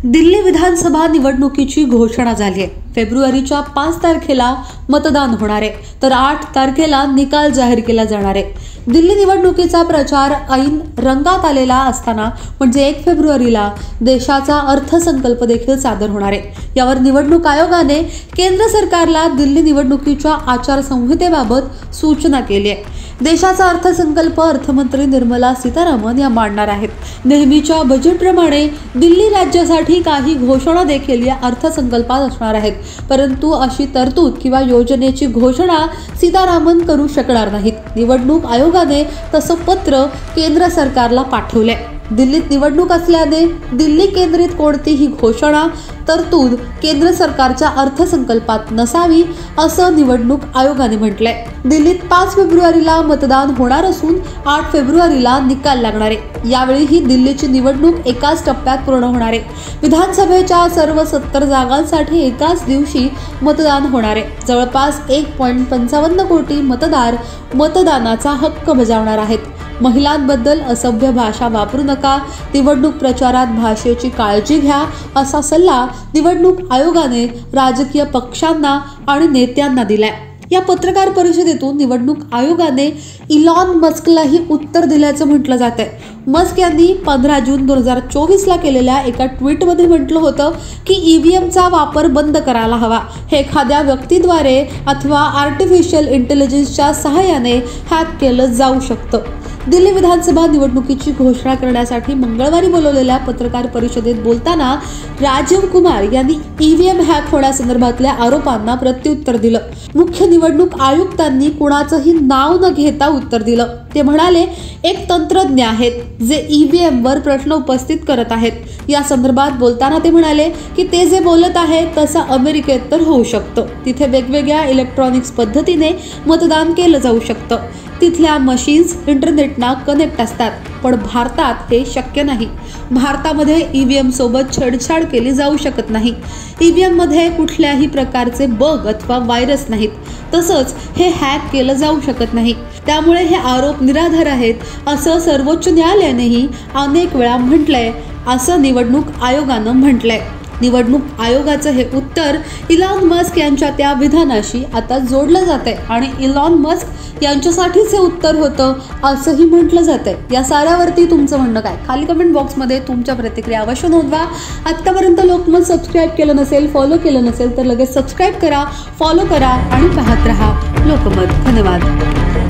दिल्ली विधानसभा निवडणुकीची घोषणा झाली आहे। फेब्रुवारीच्या 5 तारखेला मतदान होणार आहे, तर 8 तारखेला निकाल जाहीर केला जाणार आहे। दिल्ली निवडणुकीचा प्रचार ऐन रंगात आलेला असताना म्हणजे 1 फेब्रुवारीला देशाचा अर्थसंकल्प देखील सादर होणार आहे। यावर निवडणूक आयोगाने केंद्र सरकारला दिल्ली निवडणुकीच्या आचारसंहितेबाबत सूचना केली आहे। देशाचा अर्थसंकल्प अर्थमंत्री निर्मला सीतारामन या मांडणार आहेत। नेहमीच्या बजेटप्रमाणे दिल्ली राज्यासाठी काही घोषणा देखील या अर्थसंकल्पात असणार आहेत, परंतु अशी तरतूद किंवा योजनेची घोषणा सीतारामन करू शकणार नाहीत। निवडणूक आयोगाने तसं पत्र केंद्र सरकारला पाठवले। दिल्लीत निवडणूक असल्याने दिल्ली केंद्रित कोणतीही घोषणा तरतूद केंद्र सरकारच्या अर्थसंकल्पात नसावी असं निवडणूक आयोगाने म्हटलंय। दिल्लीत 5 फेब्रुवारीला मतदान होणार असून 8 फेब्रुवारीला निकाल लागणार आहे। यावेळी ही दिल्लीची निवडणूक एकाच टप्प्यात पूर्ण होणार आहे। विधानसभेच्या सर्व 70 जागांसाठी एकाच दिवशी मतदान होणार आहे। जवळपास 1.55 कोटी मतदार मतदानाचा हक्क बजावणार आहेत। महिलांबद्दल असभ्य भाषा वापरू नका, निवडणूक प्रचारात भाषेची काळजी घ्या असा सल्ला निवडणूक आयोगाने राजकीय पक्षांना आणि नेत्यांना दिलाय। या पत्रकार परिषदेतून निवडणूक आयोगाने इलॉन मस्कलाही उत्तर दिल्याचं म्हटलं जातंय। मस्क यांनी 15 जून 2024 ला केलेल्या एका ट्विटमध्ये म्हटलं होतं की ईव्हीएमचा वापर बंद करायला हवा। हे एखाद्या व्यक्तीद्वारे अथवा आर्टिफिशियल इंटेलिजन्सच्या सहाय्याने हॅक केलं जाऊ शकतं। दिल्ली विधानसभा निवडणुकीची घोषणा करण्यासाठी मंगळवारी बोलवलेल्या पत्रकार परिषदेत बोलताना राजीव कुमार यांनी ईव्हीएम हॅक होण्यासंदर्भातल्या आरोपांना प्रत्युत्तर दिलं। मुख्य निवडणूक आयुक्तांनी कुणाचंही नाव न घेता उत्तर दिलं। ते म्हणाले, एक तंत्रज्ञ आहेत जे ईव्हीएम वर प्रश्न उपस्थित करत आहेत। या संदर्भात बोलताना ते म्हणाले की ते जे बोलत आहेत तसं अमेरिकेत तर होऊ शकतं। तिथे वेगवेगळ्या इलेक्ट्रॉनिक्स पद्धतीने मतदान केलं जाऊ शकतं। तिथल्या मशीन्स इंटरनेटना कनेक्ट असतात, पण भारतात हे शक्य नाही। भारतामध्ये ईव्हीएम सोबत छेडछाड केली जाऊ शकत नाही। ईव्हीएम मध्ये कुठल्याही प्रकारचे बग अथवा व्हायरस नाहीत, तसंच हे हॅक केलं जाऊ शकत नाही। त्यामुळे हे आरोप निराधार आहेत असं सर्वोच्च न्यायालयानेही अनेक वेळा म्हटलंय असं निवडणूक आयोगानं म्हटलंय। निवडणूक आयोगाचं हे उत्तर इलॉन मस्क यांच्या त्या विधानाशी आता जोडलं जातंय आणि इलॉन मस्क यांच्यासाठीच हे उत्तर होतं असंही म्हटलं जातंय। या साऱ्यावरती तुमचं म्हणणं काय? खाली कमेंट बॉक्समध्ये तुमच्या प्रतिक्रिया अवश्य नोंदवा। आत्तापर्यंत लोकमत सबस्क्राईब केलं नसेल, फॉलो केलं नसेल तर लगेच सबस्क्राईब करा, फॉलो करा आणि पाहत रहा लोकमत। धन्यवाद।